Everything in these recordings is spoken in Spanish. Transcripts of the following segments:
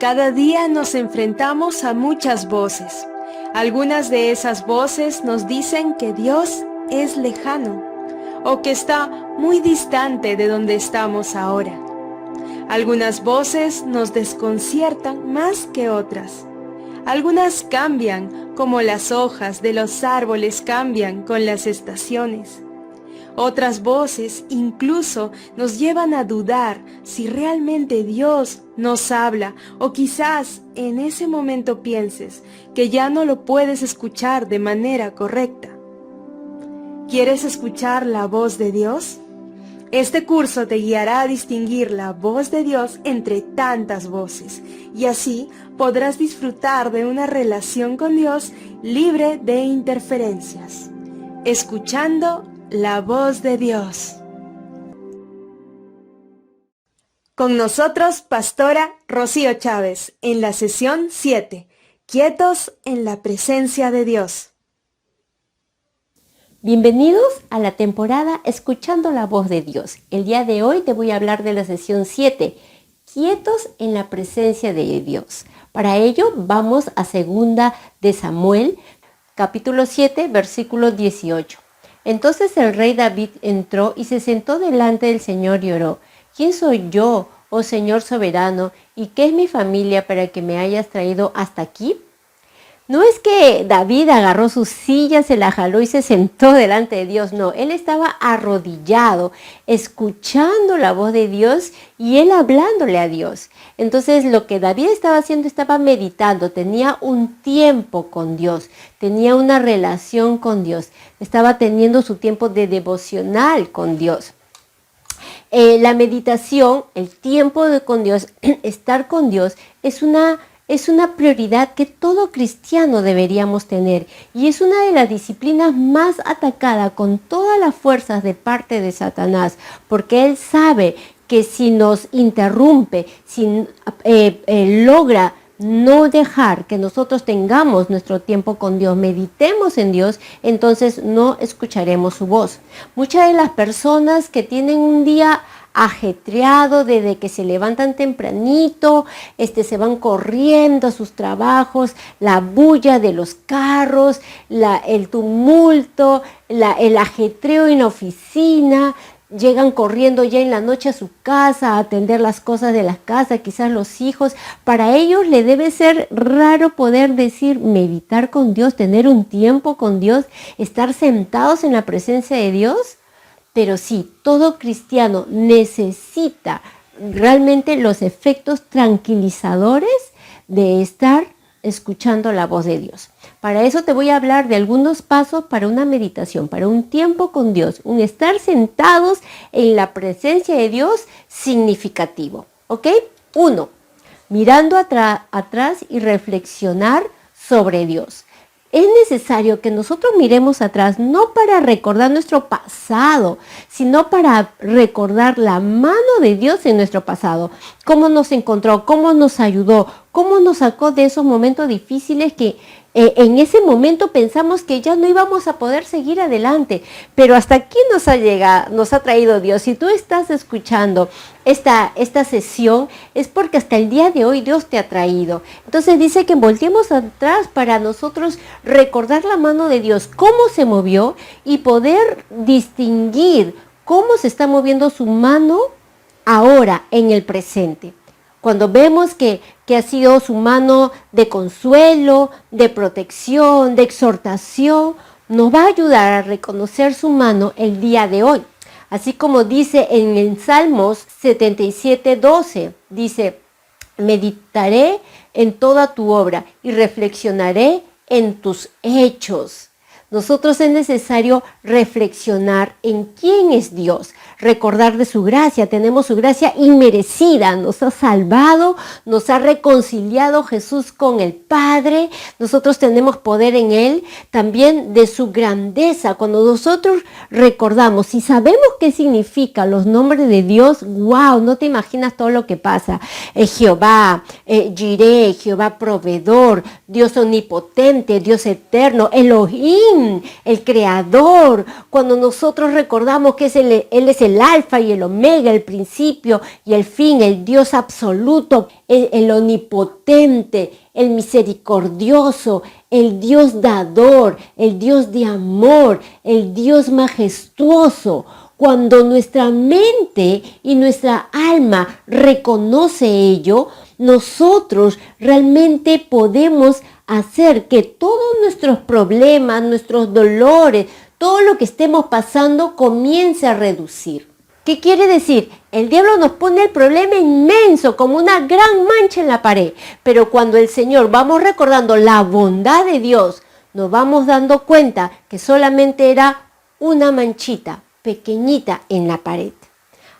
Cada día nos enfrentamos a muchas voces. Algunas de esas voces nos dicen que Dios es lejano o que está muy distante de donde estamos ahora. Algunas voces nos desconciertan más que otras. Algunas cambian como las hojas de los árboles cambian con las estaciones. Otras voces incluso nos llevan a dudar si realmente Dios nos habla, o quizás en ese momento pienses que ya no lo puedes escuchar de manera correcta. ¿Quieres escuchar la voz de Dios? Este curso te guiará a distinguir la voz de Dios entre tantas voces, y así podrás disfrutar de una relación con Dios libre de interferencias, escuchando la voz de Dios. Con nosotros, Pastora Rocío Chávez, en la sesión 7, Quietos en la presencia de Dios. Bienvenidos a la temporada Escuchando la voz de Dios. El día de hoy te voy a hablar de la sesión 7, Quietos en la presencia de Dios. Para ello vamos a 2 de Samuel, capítulo 7, versículo 18. Entonces el rey David entró y se sentó delante del Señor y oró: ¿Quién soy yo, oh Señor soberano, y qué es mi familia para que me hayas traído hasta aquí? No es que David agarró su silla, se la jaló y se sentó delante de Dios. No, él estaba arrodillado, escuchando la voz de Dios y él hablándole a Dios. Entonces lo que David estaba haciendo, estaba meditando, tenía un tiempo con Dios, tenía una relación con Dios, estaba teniendo su tiempo de devocional con Dios. La meditación, el tiempo con Dios, estar con Dios, es una prioridad que todo cristiano deberíamos tener, y es una de las disciplinas más atacadas con todas las fuerzas de parte de Satanás, porque él sabe que si nos interrumpe, si logra no dejar que nosotros tengamos nuestro tiempo con Dios, meditemos en Dios, entonces no escucharemos su voz. Muchas de las personas que tienen un día ajetreado, desde que se levantan tempranito, se van corriendo a sus trabajos, la bulla de los carros, el tumulto, el ajetreo en la oficina, llegan corriendo ya en la noche a su casa a atender las cosas de la casa, quizás los hijos. Para ellos le debe ser raro poder decir, meditar con Dios, tener un tiempo con Dios, estar sentados en la presencia de Dios. Pero sí, todo cristiano necesita realmente los efectos tranquilizadores de estar escuchando la voz de Dios. Para eso te voy a hablar de algunos pasos para una meditación, para un tiempo con Dios, un estar sentados en la presencia de Dios significativo. ¿Ok? 1. Mirando atrás y reflexionar sobre Dios. Es necesario que nosotros miremos atrás, no para recordar nuestro pasado, sino para recordar la mano de Dios en nuestro pasado. Cómo nos encontró, cómo nos ayudó, cómo nos sacó de esos momentos difíciles que en ese momento pensamos que ya no íbamos a poder seguir adelante. Pero hasta aquí nos ha traído Dios. Si tú estás escuchando esta sesión, es porque hasta el día de hoy Dios te ha traído. Entonces dice que volteemos atrás para nosotros recordar la mano de Dios, cómo se movió, y poder distinguir cómo se está moviendo su mano ahora en el presente. Cuando vemos que ha sido su mano de consuelo, de protección, de exhortación, nos va a ayudar a reconocer su mano el día de hoy. Así como dice en el Salmos 77:12, dice: meditaré en toda tu obra y reflexionaré en tus hechos. Nosotros es necesario reflexionar en quién es Dios, recordar de su gracia. Tenemos su gracia inmerecida, nos ha salvado, nos ha reconciliado Jesús con el Padre. Nosotros tenemos poder en Él, también de su grandeza. Cuando nosotros recordamos y sabemos qué significan los nombres de Dios, wow, no te imaginas todo lo que pasa. Jehová, Jireh, Jehová proveedor, Dios omnipotente, Dios eterno, Elohim, Elohim, el Creador, cuando nosotros recordamos que Él es el Alfa y el Omega, el principio y el fin, el Dios absoluto, el omnipotente, el misericordioso, el Dios dador, el Dios de amor, el Dios majestuoso. Cuando nuestra mente y nuestra alma reconoce ello, nosotros realmente podemos hacer que todos nuestros problemas, nuestros dolores, todo lo que estemos pasando comience a reducir. ¿Qué quiere decir? El diablo nos pone el problema inmenso, como una gran mancha en la pared. Pero cuando el Señor vamos recordando la bondad de Dios, nos vamos dando cuenta que solamente era una manchita pequeñita en la pared.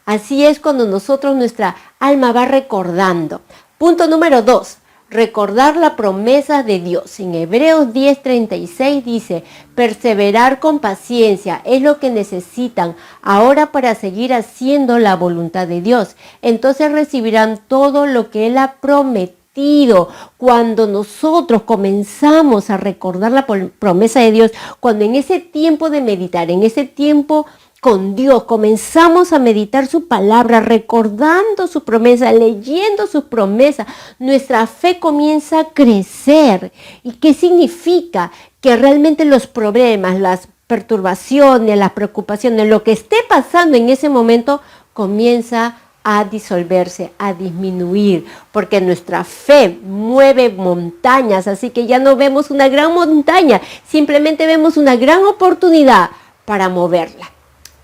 Así es cuando nuestra alma va recordando. Punto número 2. Recordar la promesa de Dios. En Hebreos 10:36 dice, perseverar con paciencia es lo que necesitan ahora para seguir haciendo la voluntad de Dios. Entonces recibirán todo lo que Él ha prometido. Cuando nosotros comenzamos a recordar la promesa de Dios, cuando en ese tiempo de meditar, en ese tiempo con Dios, comenzamos a meditar su palabra, recordando su promesa, leyendo sus promesas, nuestra fe comienza a crecer. ¿Y qué significa? Que realmente los problemas, las perturbaciones, las preocupaciones, lo que esté pasando en ese momento comienza a disolverse, a disminuir, porque nuestra fe mueve montañas, así que ya no vemos una gran montaña, simplemente vemos una gran oportunidad para moverla.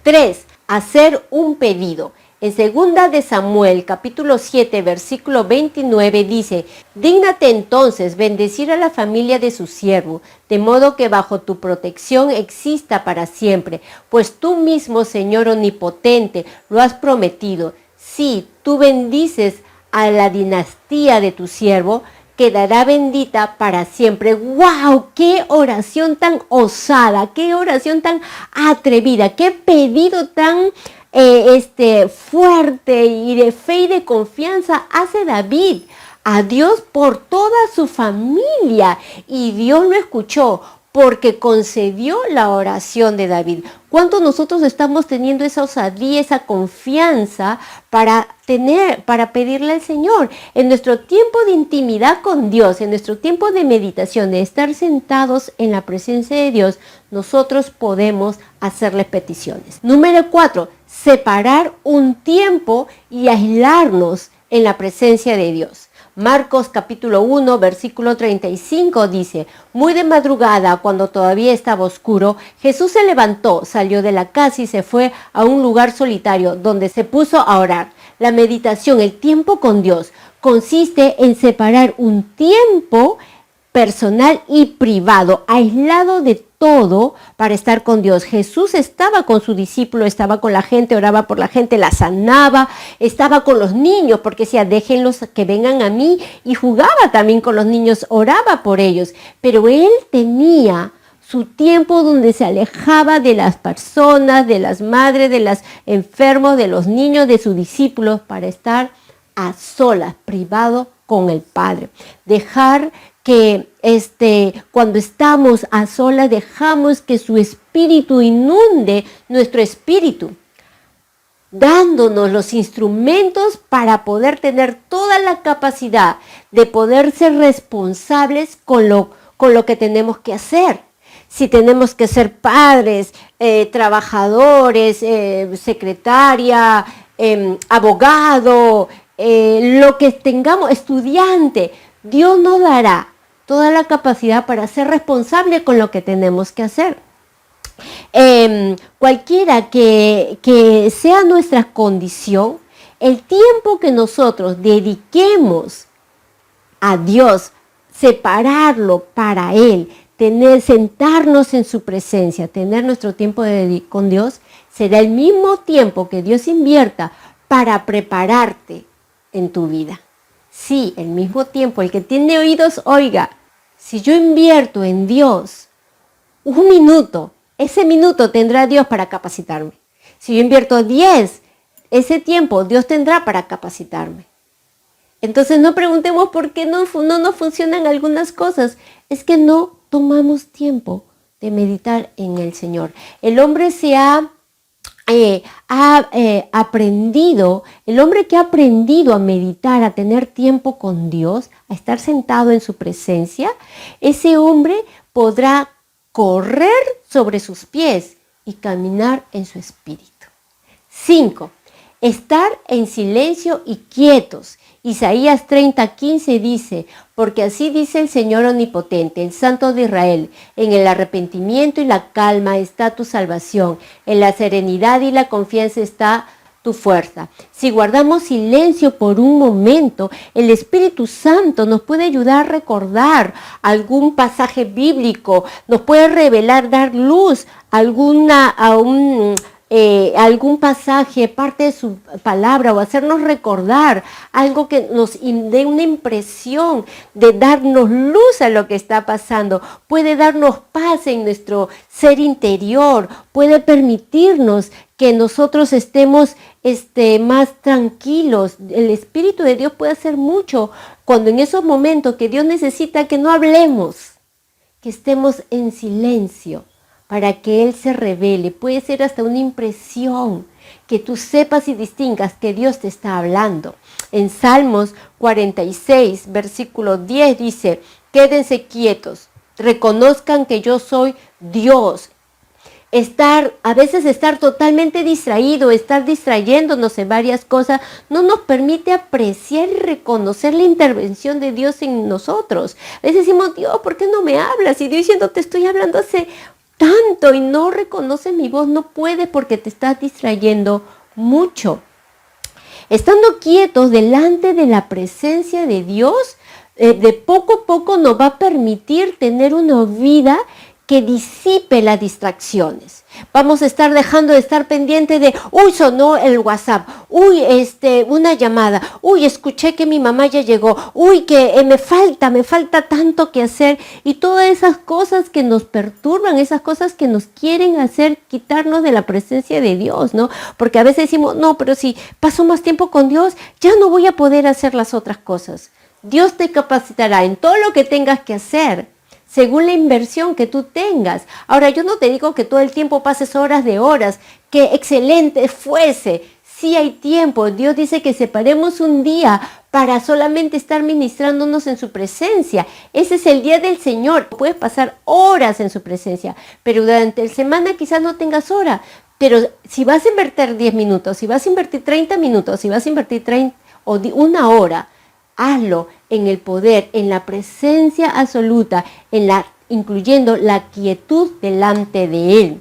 3. Hacer un pedido. En 2 de Samuel, capítulo 7, versículo 29 dice, dígnate entonces bendecir a la familia de su siervo, de modo que bajo tu protección exista para siempre, pues tú mismo, Señor omnipotente, lo has prometido. Si tú bendices a la dinastía de tu siervo, quedará bendita para siempre. ¡Wow! ¡Qué oración tan osada! ¡Qué oración tan atrevida! ¡Qué pedido tan fuerte y de fe y de confianza hace David a Dios por toda su familia! Y Dios lo escuchó porque concedió la oración de David. ¿Cuánto nosotros estamos teniendo esa osadía, esa confianza para pedirle al Señor? En nuestro tiempo de intimidad con Dios, en nuestro tiempo de meditación, de estar sentados en la presencia de Dios, nosotros podemos hacerle peticiones. Número 4, separar un tiempo y aislarnos en la presencia de Dios. Marcos capítulo 1, versículo 35 dice, muy de madrugada, cuando todavía estaba oscuro, Jesús se levantó, salió de la casa y se fue a un lugar solitario donde se puso a orar. La meditación, el tiempo con Dios, consiste en separar un tiempo personal y privado, aislado de todo para estar con Dios. Jesús estaba con su discípulo, estaba con la gente, oraba por la gente, la sanaba, estaba con los niños porque decía, déjenlos que vengan a mí, y jugaba también con los niños, oraba por ellos, pero él tenía su tiempo donde se alejaba de las personas, de las madres, de los enfermos, de los niños, de sus discípulos, para estar a solas, privado con el Padre. Dejar que cuando estamos a solas, dejamos que su espíritu inunde nuestro espíritu, dándonos los instrumentos para poder tener toda la capacidad de poder ser responsables con lo que tenemos que hacer. Si tenemos que ser padres, trabajadores, secretaria, abogado, lo que tengamos, estudiante, Dios nos dará toda la capacidad para ser responsable con lo que tenemos que hacer. Cualquiera que sea nuestra condición, el tiempo que nosotros dediquemos a Dios, separarlo para Él, sentarnos en su presencia, tener nuestro tiempo con Dios, será el mismo tiempo que Dios invierta para prepararte en tu vida. Sí, el mismo tiempo. El que tiene oídos, oiga. Si yo invierto en Dios un minuto, ese minuto tendrá Dios para capacitarme. Si yo invierto 10, ese tiempo Dios tendrá para capacitarme. Entonces no preguntemos por qué no nos funcionan algunas cosas. Es que no tomamos tiempo de meditar en el Señor. El hombre se ha aprendido, el hombre que ha aprendido a meditar, a tener tiempo con Dios, a estar sentado en su presencia, ese hombre podrá correr sobre sus pies y caminar en su espíritu. 5. Estar en silencio y quietos. Isaías 30:15 dice, porque así dice el Señor Omnipotente, el Santo de Israel, en el arrepentimiento y la calma está tu salvación, en la serenidad y la confianza está tu fuerza. Si guardamos silencio por un momento, el Espíritu Santo nos puede ayudar a recordar algún pasaje bíblico, nos puede revelar, dar luz a algún pasaje, parte de su palabra, o hacernos recordar algo que nos dé una impresión de darnos luz a lo que está pasando. Puede darnos paz en nuestro ser interior, puede permitirnos que nosotros estemos más tranquilos. El Espíritu de Dios puede hacer mucho cuando en esos momentos que Dios necesita que no hablemos, que estemos en silencio, para que Él se revele. Puede ser hasta una impresión, que tú sepas y distingas que Dios te está hablando. En Salmos 46, versículo 10 dice, quédense quietos, reconozcan que yo soy Dios. A veces estar totalmente distraído, estar distrayéndonos en varias cosas, no nos permite apreciar y reconocer la intervención de Dios en nosotros. A veces decimos, Dios, ¿por qué no me hablas? Y Dios diciendo, te estoy hablando hace tanto y no reconoces mi voz. No puede porque te estás distrayendo mucho. Estando quietos delante de la presencia de Dios, de poco a poco nos va a permitir tener una vida que disipe las distracciones. Vamos a estar dejando de estar pendiente de, uy, sonó el WhatsApp, uy, una llamada, uy, escuché que mi mamá ya llegó, uy, que me falta tanto que hacer, y todas esas cosas que nos perturban, esas cosas que nos quieren hacer quitarnos de la presencia de Dios, ¿no? Porque a veces decimos, no, pero si paso más tiempo con Dios, ya no voy a poder hacer las otras cosas. Dios te capacitará en todo lo que tengas que hacer, según la inversión que tú tengas. Ahora, yo no te digo que todo el tiempo pases horas de horas, que excelente fuese. Sí hay tiempo. Dios dice que separemos un día para solamente estar ministrándonos en su presencia. Ese es el día del Señor. Puedes pasar horas en su presencia, pero durante la semana quizás no tengas hora. Pero si vas a invertir 10 minutos, si vas a invertir 30 minutos, si vas a invertir 1 hora, hazlo en el poder, en la presencia absoluta, incluyendo la quietud delante de Él.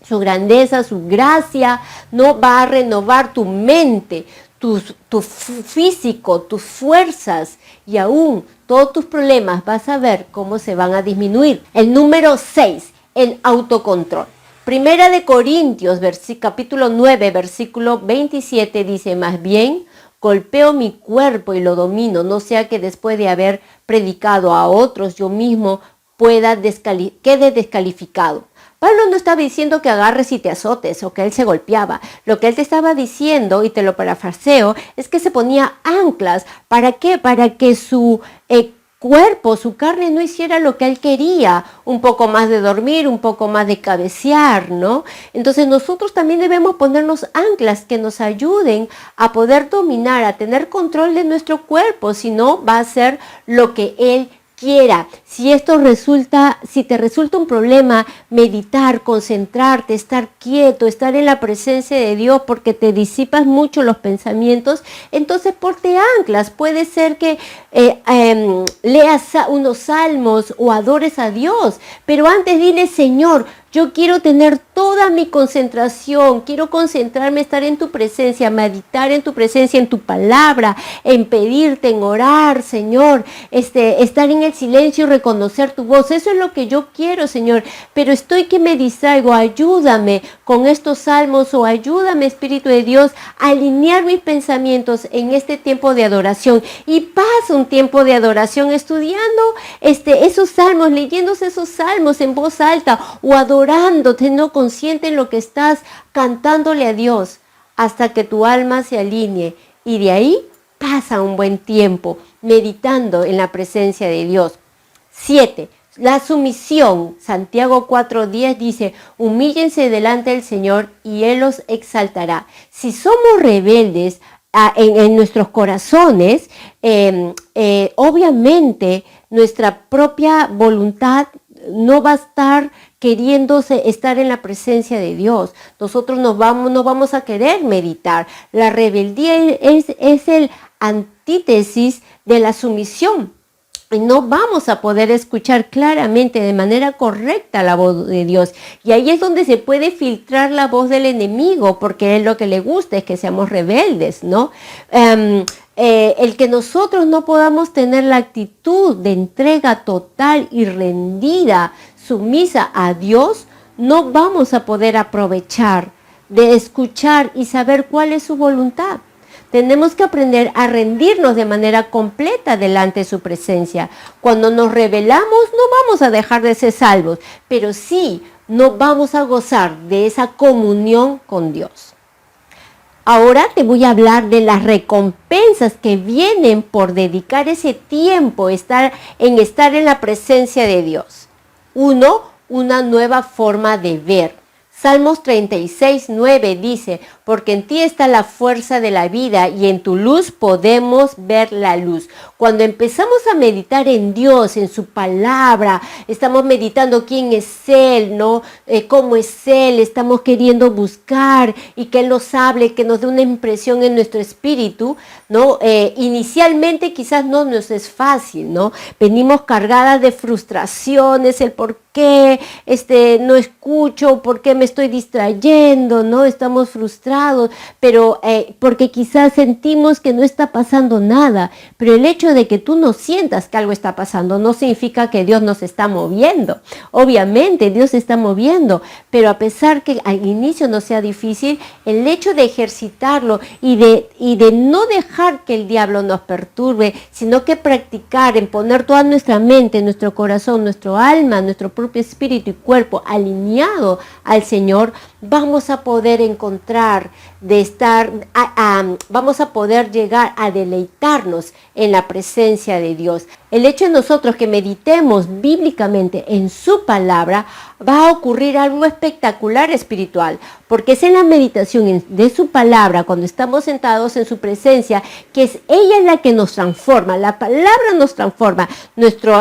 Su grandeza, su gracia, no va a renovar tu mente, tu físico, tus fuerzas, y aún todos tus problemas vas a ver cómo se van a disminuir. El número 6, el autocontrol. Primera de Corintios, capítulo 9, versículo 27 dice, más bien, golpeo mi cuerpo y lo domino, no sea que después de haber predicado a otros, yo mismo quede descalificado. Pablo no estaba diciendo que agarres y te azotes o que él se golpeaba. Lo que él te estaba diciendo, y te lo parafraseo, es que se ponía anclas. ¿Para qué? Para que su cuerpo, su carne no hiciera lo que él quería, un poco más de dormir, un poco más de cabecear, ¿no? Entonces nosotros también debemos ponernos anclas que nos ayuden a poder dominar, a tener control de nuestro cuerpo, si no va a ser lo que él quiera. Si te resulta un problema meditar, concentrarte, estar quieto, estar en la presencia de Dios porque te disipas mucho los pensamientos, entonces ponte anclas. Puede ser que leas unos salmos o adores a Dios, pero antes dile, Señor, yo quiero tener toda mi concentración, quiero concentrarme, estar en tu presencia, meditar en tu presencia, en tu palabra, en pedirte, en orar, Señor, estar en el silencio y reconocer tu voz. Eso es lo que yo quiero, Señor, pero estoy que me distraigo. Ayúdame con estos salmos, o ayúdame, Espíritu de Dios, a alinear mis pensamientos en este tiempo de adoración. Y pasa un tiempo de adoración estudiando esos salmos, leyéndose esos salmos en voz alta, o adorándote, no consciente en lo que estás cantándole a Dios, hasta que tu alma se alinee, y de ahí pasa un buen tiempo meditando en la presencia de Dios. 7. La sumisión, Santiago 4:10 dice, humíllense delante del Señor y Él los exaltará. Si somos rebeldes en nuestros corazones, obviamente nuestra propia voluntad no va a estar queriéndose estar en la presencia de Dios. Nosotros no vamos a querer meditar. La rebeldía es el antítesis de la sumisión. Y no vamos a poder escuchar claramente de manera correcta la voz de Dios. Y ahí es donde se puede filtrar la voz del enemigo, porque él lo que le gusta es que seamos rebeldes, ¿no? El que nosotros no podamos tener la actitud de entrega total y rendida, sumisa a Dios, no vamos a poder aprovechar de escuchar y saber cuál es su voluntad. Tenemos que aprender a rendirnos de manera completa delante de su presencia. Cuando nos rebelamos, no vamos a dejar de ser salvos, pero sí no vamos a gozar de esa comunión con Dios. Ahora te voy a hablar de las recompensas que vienen por dedicar ese tiempo, estar en la presencia de Dios. Uno, una nueva forma de ver. Salmos 36:9 dice, porque en ti está la fuerza de la vida y en tu luz podemos ver la luz. Cuando empezamos a meditar en Dios, en su palabra, estamos meditando quién es Él, ¿no? Cómo es Él, estamos queriendo buscar y que Él nos hable, que nos dé una impresión en nuestro espíritu, ¿no? Inicialmente quizás no nos es fácil, ¿no? Venimos cargadas de frustraciones, el por qué no escucho, por qué me estoy distrayendo, ¿no? Estamos frustrados, pero porque quizás sentimos que no está pasando nada, pero el hecho de que tú no sientas que algo está pasando no significa que Dios nos está moviendo. Obviamente Dios se está moviendo, pero a pesar que al inicio no sea difícil, el hecho de ejercitarlo y de no dejar que el diablo nos perturbe, sino que practicar en poner toda nuestra mente, nuestro corazón, nuestro alma, nuestro propio espíritu y cuerpo alineado al Señor, vamos a poder encontrar vamos a poder llegar a deleitarnos en la presencia de Dios. El hecho de nosotros que meditemos bíblicamente en su palabra, va a ocurrir algo espectacular espiritual, porque es en la meditación de su palabra, cuando estamos sentados en su presencia, que ella es la que nos transforma. La palabra nos transforma nuestro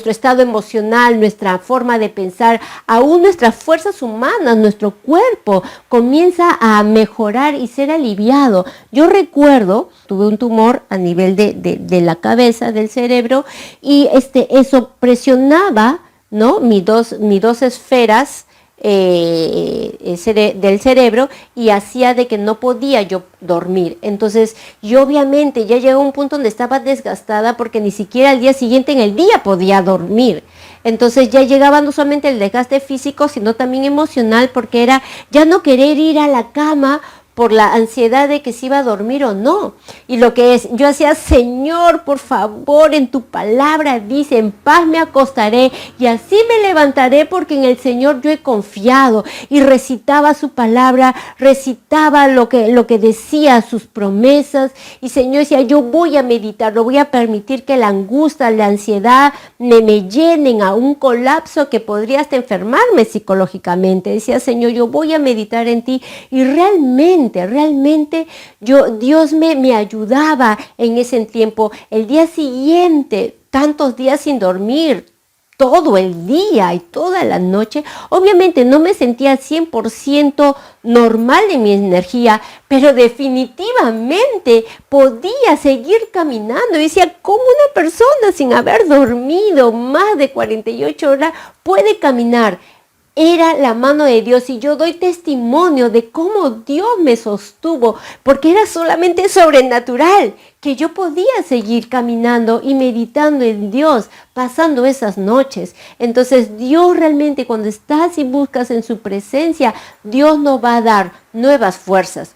estado emocional, nuestra forma de pensar, aún nuestras fuerzas humanas, nuestro cuerpo comienza a mejorar y ser aliviado. Yo recuerdo, tuve un tumor a nivel de la cabeza, del cerebro, y eso presionaba, ¿no? mis dos esferas del cerebro, y hacía de que no podía yo dormir. Entonces yo obviamente ya llegó a un punto donde estaba desgastada, porque ni siquiera al día siguiente en el día podía dormir. Entonces ya llegaba no solamente el desgaste físico, sino también emocional, porque era ya no querer ir a la cama por la ansiedad de que si iba a dormir o no. Y yo hacía, Señor, por favor, en tu palabra dice, en paz me acostaré y así me levantaré, porque en el Señor yo he confiado. Y recitaba su palabra, recitaba lo que decía, sus promesas. Y Señor decía, yo voy a meditar, no voy a permitir que la angustia, la ansiedad me llenen a un colapso que podría hasta enfermarme psicológicamente. Decía, Señor, yo voy a meditar en ti. Y realmente Dios me ayudaba en ese tiempo. El día siguiente, tantos días sin dormir, todo el día y toda la noche, obviamente no me sentía 100% normal en mi energía, pero definitivamente podía seguir caminando. Y decía, ¿cómo una persona sin haber dormido más de 48 horas puede caminar? Era la mano de Dios, y yo doy testimonio de cómo Dios me sostuvo, porque era solamente sobrenatural que yo podía seguir caminando y meditando en Dios, pasando esas noches. Entonces Dios realmente, cuando estás y buscas en su presencia, Dios nos va a dar nuevas fuerzas.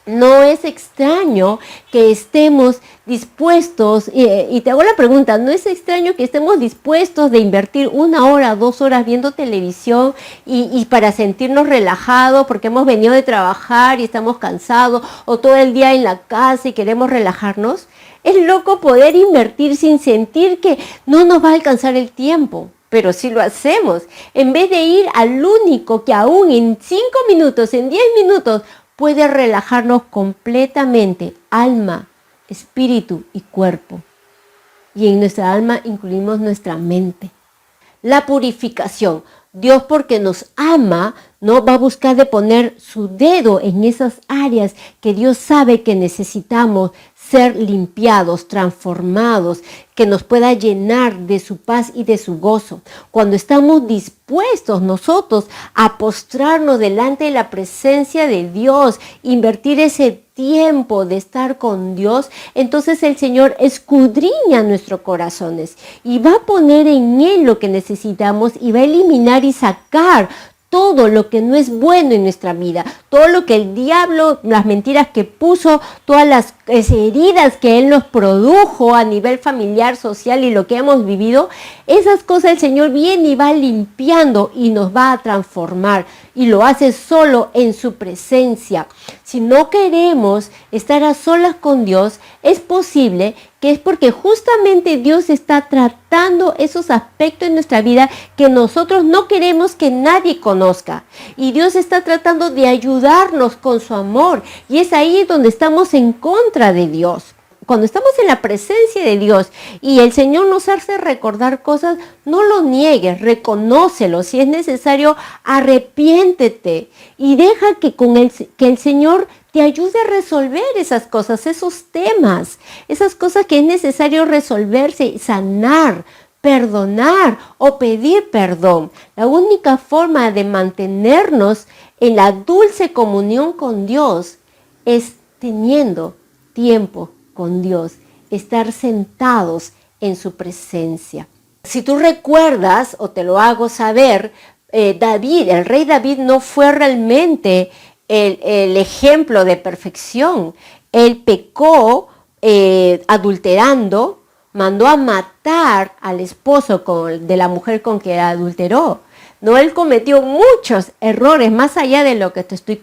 No es extraño que estemos dispuestos, y te hago la pregunta, ¿no es extraño que estemos dispuestos de invertir 1 hora, 2 horas viendo televisión y para sentirnos relajados, porque hemos venido de trabajar y estamos cansados, o todo el día en la casa y queremos relajarnos? Es loco poder invertir sin sentir que no nos va a alcanzar el tiempo. pero sí lo hacemos. En vez de ir al único que aún en 5 minutos, en 10 minutos, puede relajarnos completamente, alma, espíritu y cuerpo. Y en nuestra alma incluimos nuestra mente. La purificación. Dios, porque nos ama, no va a buscar de poner su dedo en esas áreas que Dios sabe que necesitamos ser limpiados, transformados, que nos pueda llenar de su paz y de su gozo. Cuando estamos dispuestos nosotros a postrarnos delante de la presencia de Dios, invertir ese tiempo de estar con Dios, entonces el Señor escudriña nuestros corazones y va a poner en Él lo que necesitamos y va a eliminar y sacar todo lo que no es bueno en nuestra vida, todo lo que el diablo, las mentiras que puso, todas las heridas que Él nos produjo a nivel familiar, social y lo que hemos vivido, esas cosas el Señor viene y va limpiando y nos va a transformar y lo hace solo en su presencia. Si no queremos estar a solas con Dios, es posible que es porque justamente Dios está tratando esos aspectos en nuestra vida que nosotros no queremos que nadie conozca. Y Dios está tratando de ayudarnos con su amor. Y es ahí donde estamos en contra de Dios. Cuando estamos en la presencia de Dios y el Señor nos hace recordar cosas, no lo niegues, reconócelo. Si es necesario, arrepiéntete y deja que el Señor te ayude a resolver esas cosas, esos temas, esas cosas que es necesario resolverse, sanar, perdonar o pedir perdón. La única forma de mantenernos en la dulce comunión con Dios es teniendo tiempo con Dios, estar sentados en su presencia. Si tú recuerdas, o te lo hago saber, el rey David no fue realmente el ejemplo de perfección. Él pecó adulterando, mandó a matar al esposo de la mujer con que adulteró. No, él cometió muchos errores más allá de lo que te estoy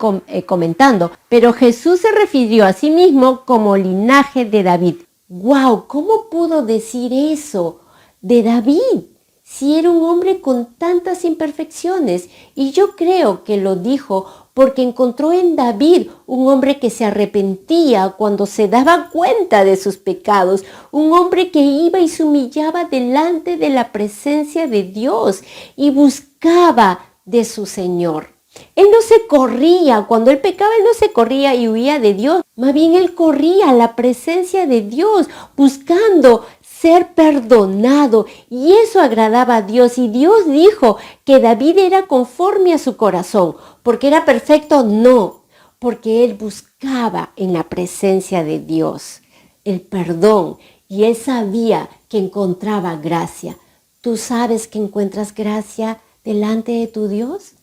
comentando. Pero Jesús se refirió a sí mismo como linaje de David. ¡Wow! ¿Cómo pudo decir eso de David? Si era un hombre con tantas imperfecciones. Y yo creo que lo dijo porque encontró en David un hombre que se arrepentía cuando se daba cuenta de sus pecados, un hombre que iba y se humillaba delante de la presencia de Dios y buscaba de su Señor. Él no se corría, cuando él pecaba él no se corría y huía de Dios, más bien él corría a la presencia de Dios buscando ser perdonado, y eso agradaba a Dios. Y Dios dijo que David era conforme a su corazón. ¿Porque era perfecto? No, porque él buscaba en la presencia de Dios el perdón y él sabía que encontraba gracia. ¿Tú sabes que encuentras gracia delante de tu Dios?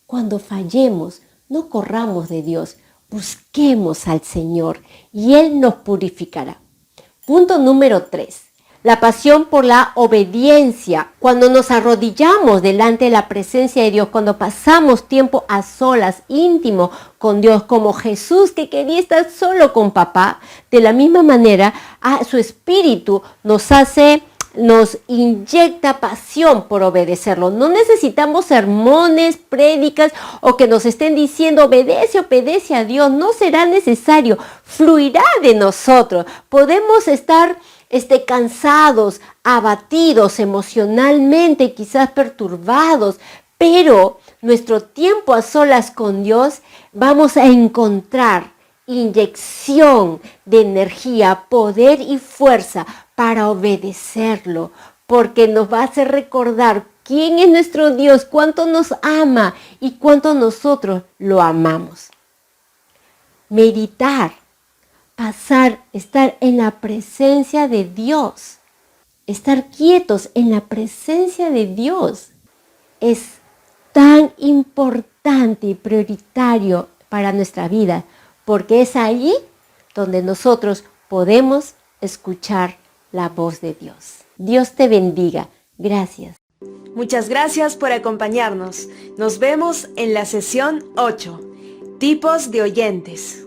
Cuando fallemos, no corramos de Dios, busquemos al Señor y Él nos purificará. Punto número 3. La pasión por la obediencia. Cuando nos arrodillamos delante de la presencia de Dios, cuando pasamos tiempo a solas, íntimo con Dios, como Jesús que quería estar solo con papá, de la misma manera, su espíritu nos inyecta pasión por obedecerlo. No necesitamos sermones, prédicas o que nos estén diciendo obedece a Dios. No será necesario, fluirá de nosotros. Podemos estar cansados, abatidos emocionalmente, quizás perturbados, pero nuestro tiempo a solas con Dios vamos a encontrar inyección de energía, poder y fuerza para obedecerlo, porque nos va a hacer recordar quién es nuestro Dios, cuánto nos ama y cuánto nosotros lo amamos. Meditar. Estar en la presencia de Dios, estar quietos en la presencia de Dios es tan importante y prioritario para nuestra vida, porque es ahí donde nosotros podemos escuchar la voz de Dios. Dios te bendiga. Gracias. Muchas gracias por acompañarnos. Nos vemos en la sesión 8. Tipos de oyentes.